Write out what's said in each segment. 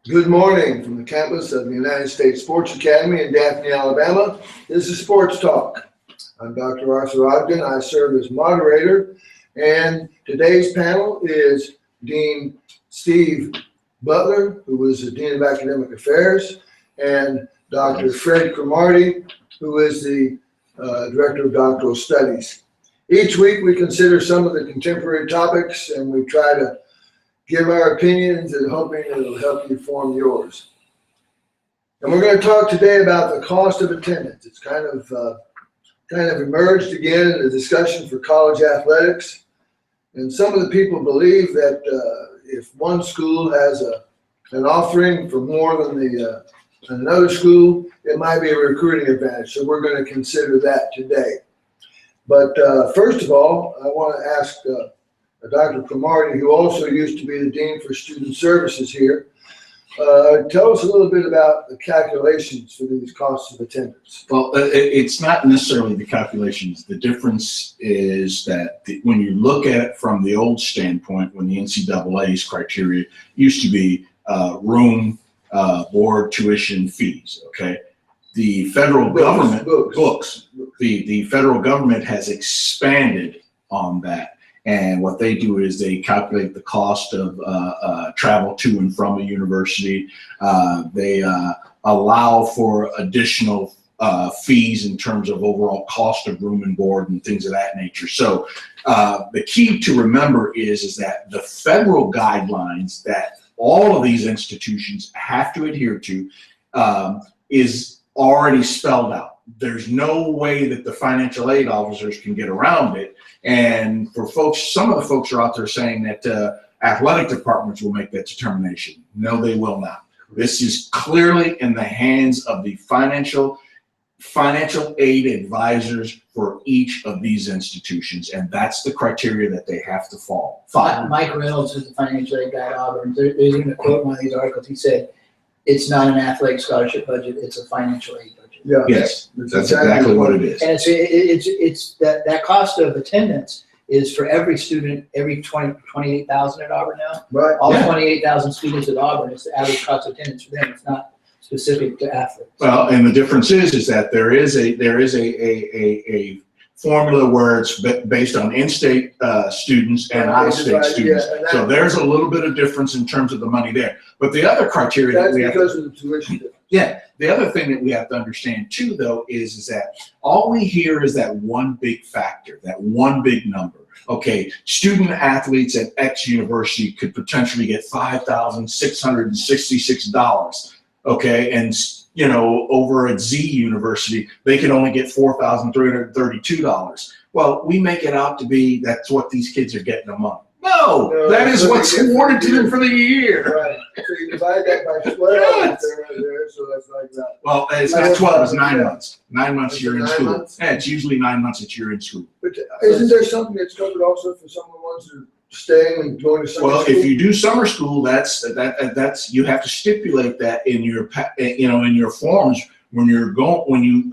Good morning from the campus of the United States Sports Academy in Daphne, Alabama. This is Sports Talk. I'm Dr. Arthur Ogden. I serve as moderator, and today's panel is Dean Steve Butler, who is the Dean of Academic Affairs, and Dr. Fred Cromartie, who is the Director of Doctoral Studies. Each week we consider some of the contemporary topics, and we try to give our opinions and hoping it'll help you form yours. And we're going to talk today about the cost of attendance. It's kind of emerged again in the discussion for college athletics. And some of the people believe that if one school has an offering for more than another school, it might be a recruiting advantage. So we're going to consider that today. But first of all, I want to ask Dr. Cromartie, who also used to be the Dean for Student Services here, tell us a little bit about the calculations for these costs of attendance. Well, it's not necessarily the calculations. The difference is that when you look at it from the old standpoint, when the NCAA's criteria used to be room, board, tuition, fees, okay? The federal government, the federal government has expanded on that. And what they do is they calculate the cost of travel to and from a university. They allow for additional fees in terms of overall cost of room and board and things of that nature. So the key to remember is that the federal guidelines that all of these institutions have to adhere to is already spelled out. There's no way that the financial aid officers can get around it. And for folks, some of the folks are out there saying that athletic departments will make that determination. No, they will not. This is clearly in the hands of the financial aid advisors for each of these institutions, and that's the criteria that they have to follow. Mike Reynolds is the financial aid guy at Auburn. There's even a quote in one of these articles. He said, "It's not an athletic scholarship budget; it's a financial aid budget." Yeah. Yes, that's exactly what it is. And it's that cost of attendance is for every student, every 28,000 at Auburn now. Right. All 28,000 students at Auburn, it's the average cost of attendance for them. It's not specific to athletes. Well, and the difference is that there is a formula where it's based on in-state students and out-of-state students. Yeah, so there's a little bit of difference in terms of the money there. But the other criteria that's that we because of the tuition difference. Yeah, the other thing that we have to understand too, though, is that all we hear is that one big factor, that one big number. Okay, student athletes at X university could potentially get $5,666. Okay, and over at Z university, they could only get $4,332. Well, we make it out to be that's what these kids are getting a month. No, that is what's awarded to them for the year. Right. So you divide that by 12 right there, so that's like that. Well, it's not 12, it's 9 months. 9 months you're in 9 school. months? Yeah, it's usually 9 months that you're in school. But isn't there something that's covered also for some of the ones who are staying and going to summer school? Well, if you do summer school, that's you have to stipulate that in your in your forms when you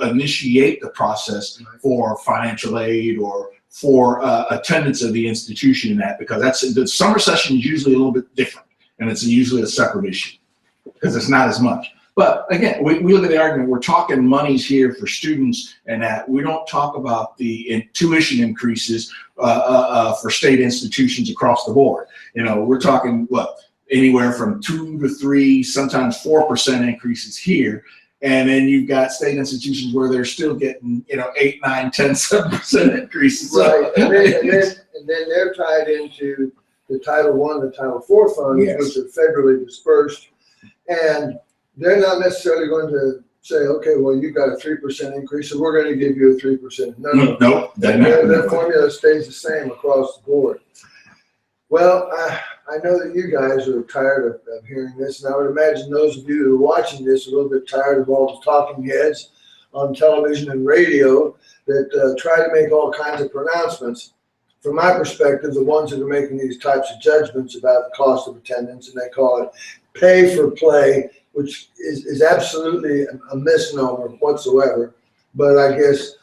initiate the process for financial aid or for attendance of the institution in that, because the summer session is usually a little bit different, and it's usually a separate issue because it's not as much. But again, we look at the argument, we're talking monies here for students, and that we don't talk about the tuition increases for state institutions across the board. We're talking anywhere from 2 to 3, sometimes 4% increases here. And then you've got state institutions where they're still getting, 8, 9, 10, 7% increases. Right, and then they're tied into the Title I, the Title IV funds, Yes. which are federally dispersed, and they're not necessarily going to say, okay, well, you've got a 3% increase, so we're going to give you a 3%. No. Nope. Their formula stays the same across the board. Well, I know that you guys are tired of hearing this, and I would imagine those of you who are watching this are a little bit tired of all the talking heads on television and radio that try to make all kinds of pronouncements. From my perspective, the ones that are making these types of judgments about the cost of attendance, and they call it pay for play, which is absolutely a misnomer whatsoever. But I guess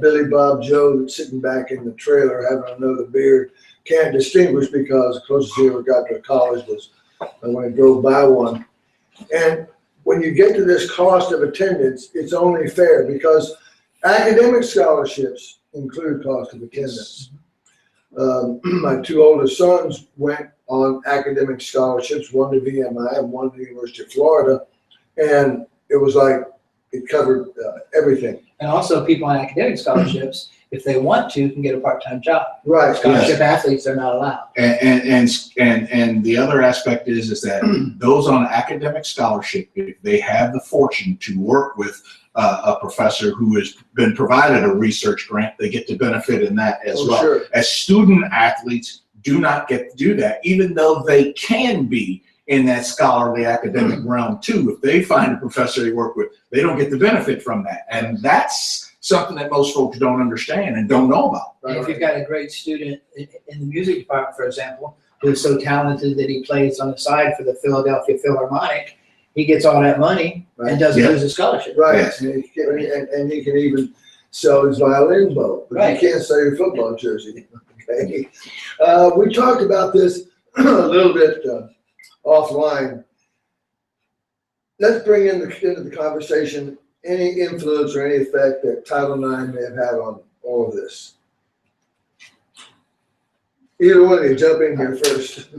Billy Bob Joe that's sitting back in the trailer having another beer can't distinguish, because the closest he ever got to a college was when he drove by one. And when you get to this cost of attendance, it's only fair because academic scholarships include cost of attendance. My two oldest sons went on academic scholarships, one to VMI and one to the University of Florida, and it was like it covered everything. And also people on academic scholarships, if they want to, can get a part-time job. Right. Scholarship athletes are not allowed. And the other aspect is that those on academic scholarship, if they have the fortune to work with a professor who has been provided a research grant, they get to benefit in that as well. Sure. As student athletes do not get to do that, even though they can be in that scholarly academic realm too. If they find a professor they work with, they don't get the benefit from that. And that's something that most folks don't understand and don't know about. And if you've got a great student in the music department, for example, who's so talented that he plays on the side for the Philadelphia Philharmonic, he gets all that money and doesn't lose his scholarship. Right, Yes. and he can even sell his violin bow, but Right. you can't sell your football jersey. Okay, we talked about this a little bit offline. Let's bring into the conversation any influence or any effect that Title IX may have had on all of this. Either one of you, jump in here first.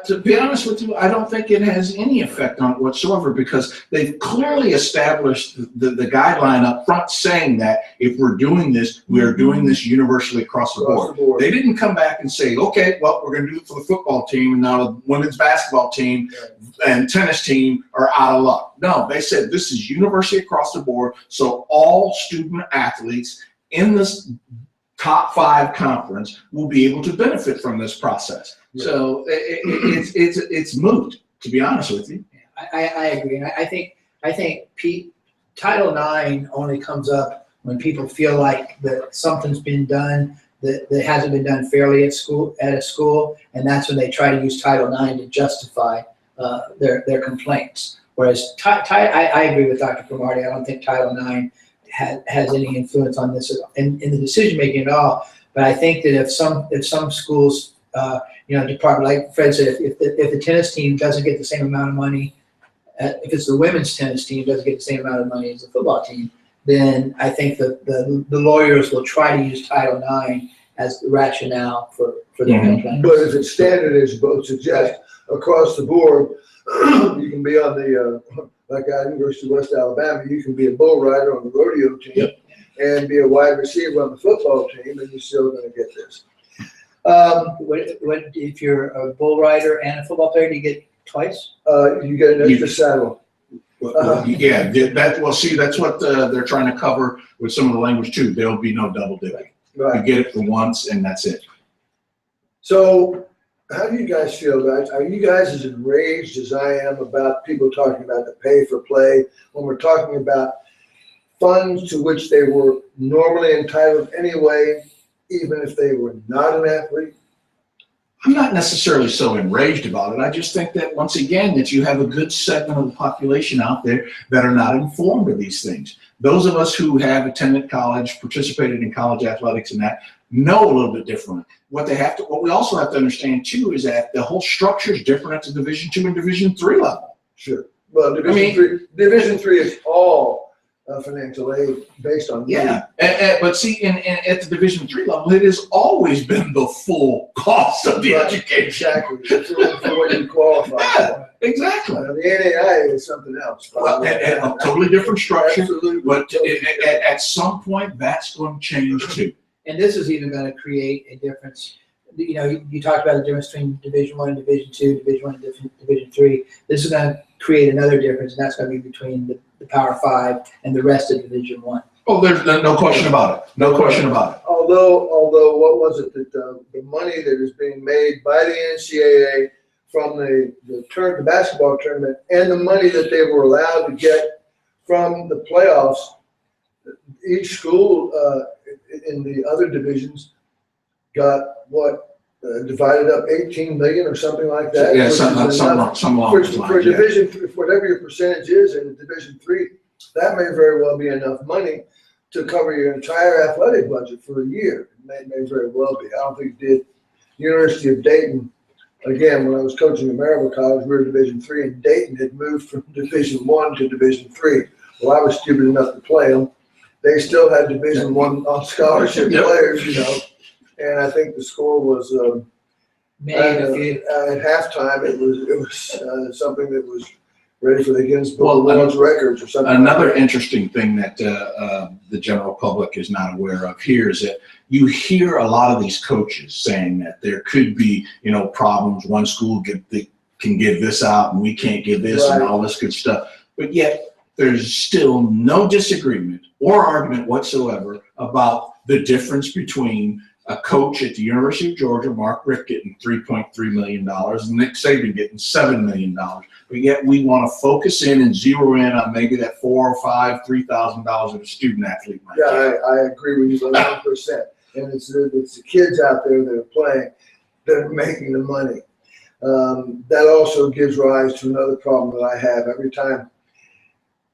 To be honest with you, I don't think it has any effect on it whatsoever because they've clearly established the guideline up front saying that if we're doing this, we are doing this universally across the board. They didn't come back and say, okay, well, we're going to do it for the football team and now the women's basketball team and tennis team are out of luck. No, they said this is universally across the board, so all student athletes in this top 5 conference will be able to benefit from this process. Yeah. So it's moot, to be honest with you. I agree, and I think Title IX only comes up when people feel like that something's been done that hasn't been done fairly at a school, and that's when they try to use Title IX to justify their complaints. Whereas I agree with Dr. Cromartie. I don't think Title IX has any influence on this in the decision making at all. But I think that if some schools, department, like Fred said, if the tennis team doesn't get the same amount of money, if it's the women's tennis team doesn't get the same amount of money as the football team, then I think the lawyers will try to use Title IX as the rationale for their complaint. But if it's standard, as you both suggest, across the board, you can be on the like at University of West Alabama, you can be a bull rider on the rodeo team and be a wide receiver on the football team, and you're still going to get this. What if you're a bull rider and a football player? Do you get twice? You get an extra saddle. That's what they're trying to cover with some of the language too. There'll be no double dipping. Right. You get it for once, and that's it. So, how do you guys feel, guys? Are you guys as enraged as I am about people talking about the pay for play when we're talking about funds to which they were normally entitled anyway, even if they were not an athlete? I'm not necessarily so enraged about it. I just think that once again that you have a good segment of the population out there that are not informed of these things. Those of us who have attended college, participated in college athletics and that, know a little bit different. What we also have to understand too is that the whole structure is different at the Division II and Division III level. Sure. Well, Division III is all financial aid based on money. But see, at the Division III level, it has always been the full cost of the education. Exactly. For what you qualify for. Exactly. The NAIA is something else. Well, a totally different structure. Absolutely. But at some point, that's going to change too. And this is even going to create a difference. You talked about the difference between Division I and Division II, Division I and Division III. This is going to create another difference, and that's going to be between the Power 5 and the rest of Division I. Oh, there's no question about it. No question about it. Although, what was it that the money that is being made by the NCAA from the basketball tournament and the money that they were allowed to get from the playoffs, each school in the other divisions got divided up 18 million or something like that. Yeah, some long for Division, whatever your percentage is in Division III, that may very well be enough money to cover your entire athletic budget for a year. It may very well be. I don't think it did. University of Dayton again, when I was coaching at Maryville College, we were Division III, and Dayton had moved from Division I to Division III. Well, I was stupid enough to play them. They still had Division I on scholarship players, you know, and I think the score was at halftime. It was something that was ready for the Guinness Book of World Records or something. Another interesting thing that the general public is not aware of here is that you hear a lot of these coaches saying that there could be, you know, problems. One school can give this out and we can't give this, and all this good stuff. But yet there's still no disagreement or argument whatsoever about the difference between a coach at the University of Georgia, Mark Richt, getting $3.3 million, and Nick Saban getting $7 million. But yet we want to focus in and zero in on maybe that $4,000 or $5,000, $3,000 of a student athlete might get. I agree with you 100%. And it's the kids out there that are playing that are making the money. That also gives rise to another problem that I have every time.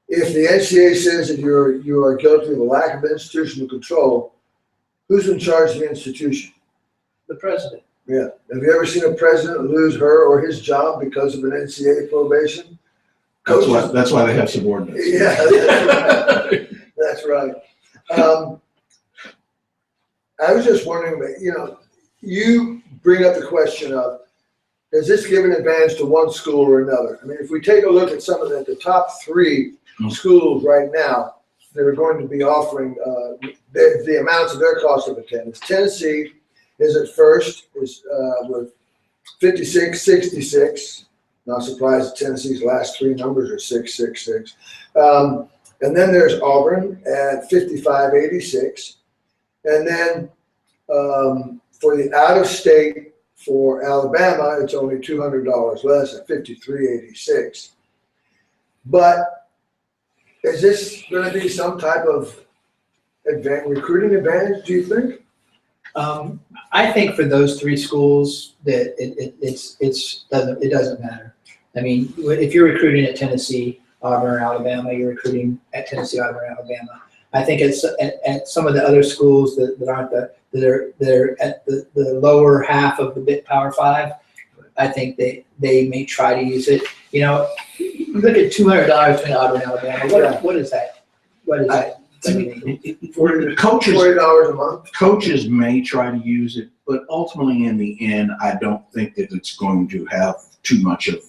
If the NCAA says that you are guilty of a lack of institutional control, who's in charge of the institution? The president. Yeah. Have you ever seen a president lose her or his job because of an NCAA probation? That's why they have subordinates. Yeah, that's right. That's right. I was just wondering, you know, you bring up the question of, does this give an advantage to one school or another? I mean, if we take a look at some of the top three schools right now that are going to be offering the amounts of their cost of attendance, Tennessee is at first with 56.66. Not surprised that Tennessee's last three numbers are 666. And then there's Auburn at 55.86. And then for the out-of-state for Alabama, it's only $200 less at 53.86. But is this going to be some type of recruiting advantage, do you think? I think for those three schools that it doesn't matter. I mean, if you're recruiting at Tennessee, Auburn, Alabama, you're recruiting at Tennessee, Auburn, Alabama. I think it's at some of the other schools that aren't that are at the lower half of the bit Power Five. I think they may try to use it. You know, you look at $200 between Auburn and Alabama. What is that? What is that? For the coaches, $40 a month. Coaches may try to use it, but ultimately, in the end, I don't think that it's going to have too much of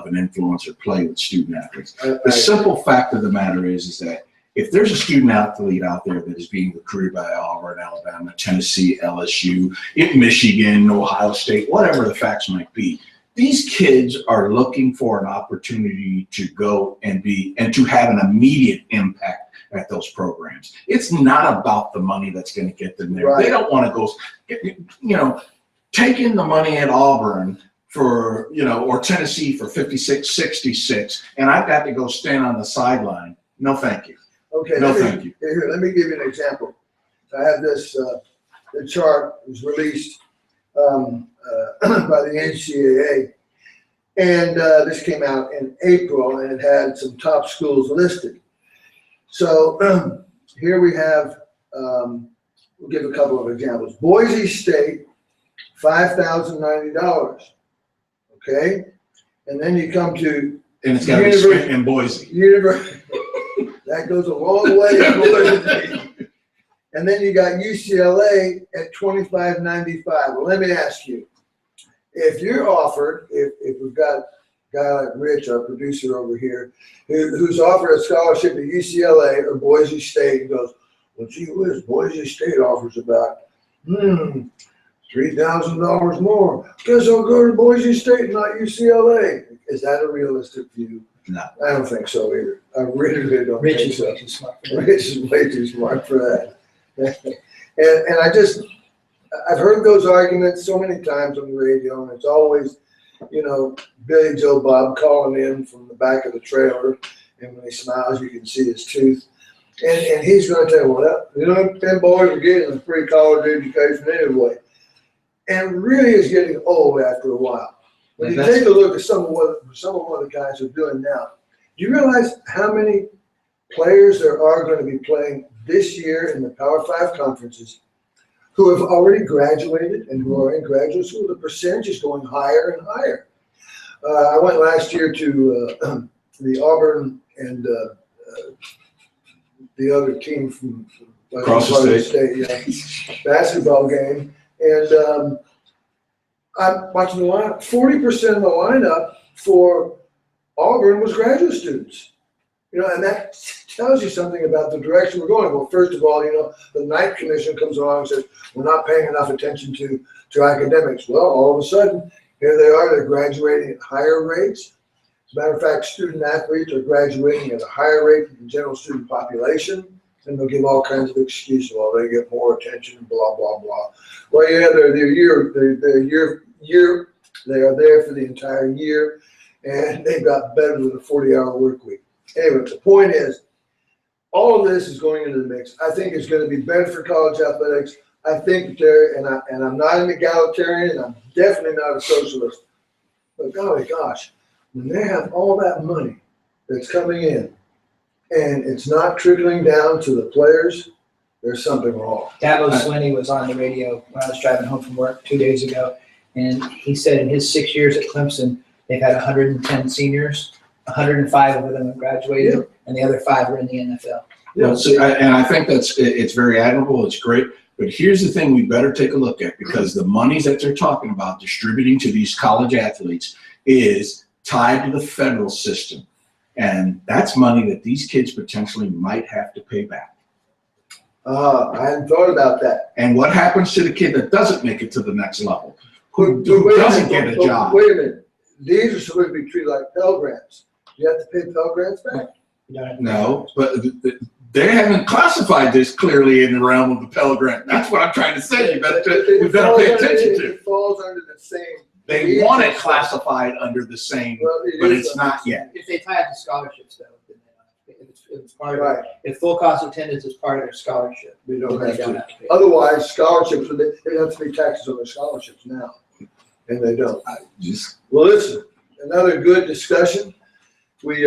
an influence or play with student athletes. The simple fact of the matter is that if there's a student athlete out there that is being recruited by Auburn, Alabama, Tennessee, LSU, Michigan, Ohio State, whatever the facts might be, these kids are looking for an opportunity to go and to have an immediate impact at those programs. It's not about the money that's going to get them there. Right. They don't want to go, you know, taking the money at Auburn for, you know, or Tennessee for 56.66, and I've got to go stand on the sideline. No, thank you. Okay. No, thank you. Here, let me give you an example. I have this. The chart was released by the NCAA, and this came out in April, and it had some top schools listed. So here we have, we'll give a couple of examples. Boise State, $5,090. Okay, and then you come to and it's got to be spent in Boise. That goes a long way in Boise. And then you got UCLA at $25.95. Well, let me ask you, if you're offered, if we've got a guy like Rich, our producer over here, who's offered a scholarship at UCLA or Boise State, and goes, well, gee whiz, Boise State offers about $3,000 more. Guess I'll go to Boise State, not UCLA. Is that a realistic view? No. I don't think so either. I really don't Rich think is so. way too smart for that. Rich is way too smart for that. And I've heard those arguments so many times on the radio, and it's always, you know, Billy Joe Bob calling in from the back of the trailer, and when he smiles, you can see his tooth. And he's going to tell you, well, you know, them boys are getting a free college education anyway. And really is getting old after a while. When you take a look at some of what the guys are doing now, do you realize how many players there are going to be playing this year in the Power 5 conferences who have already graduated and who are in graduate school, the percentage is going higher and higher. I went last year to the Auburn and the other team from Across the state, basketball game, and I'm watching the lineup. 40% of the lineup for Auburn was graduate students. And that tells you something about the direction we're going. Well, first of all, the Knight Commission comes along and says, we're not paying enough attention to academics. Well, all of a sudden, here they are, they're graduating at higher rates. As a matter of fact, student athletes are graduating at a higher rate than the general student population, and they'll give all kinds of excuses. Well, they get more attention and blah, blah, blah. Well, yeah, they are there for the entire year, and they've got better than a 40-hour work week. Anyway, the point is, all of this is going into the mix. I think it's going to be better for college athletics. I think and I'm not an egalitarian, and I'm definitely not a socialist. But golly gosh, when they have all that money that's coming in, and it's not trickling down to the players, there's something wrong. Dabo Swinney was on the radio when I was driving home from work 2 days ago, and he said in his 6 years at Clemson, they've had 110 seniors. 105 of them have graduated, and the other 5 are in the NFL. Well, and I think it's very admirable. It's great. But here's the thing we better take a look at, because the monies that they're talking about distributing to these college athletes is tied to the federal system. And that's money that these kids potentially might have to pay back. I hadn't thought about that. And what happens to the kid that doesn't make it to the next level, who doesn't get a job? Wait a minute. These are supposed to be treated like Pell Grants. You have to pay Pell Grants back? No, but they haven't classified this clearly in the realm of the Pell Grant. That's what I'm trying to say. We better pay attention to. It falls under the same. They want it classified under the same, but it's not yet. If they tie it to scholarships, though, then it's part of Right. it. If full cost attendance is part of their scholarship, We don't then have they don't to. have to pay. Otherwise, scholarships, they have to pay taxes on their scholarships now, and they don't. Well, listen, another good discussion. We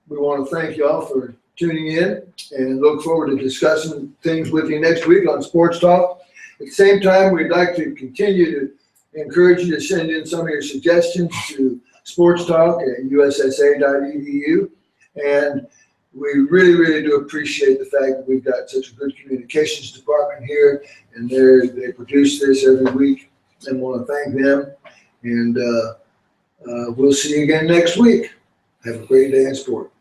want to thank y'all for tuning in and look forward to discussing things with you next week on Sports Talk. At the same time, we'd like to continue to encourage you to send in some of your suggestions to sportstalk@ussa.edu. And we really, really do appreciate the fact that we've got such a good communications department here, and they produce this every week, and want to thank them. And we'll see you again next week. Have a great day in sport.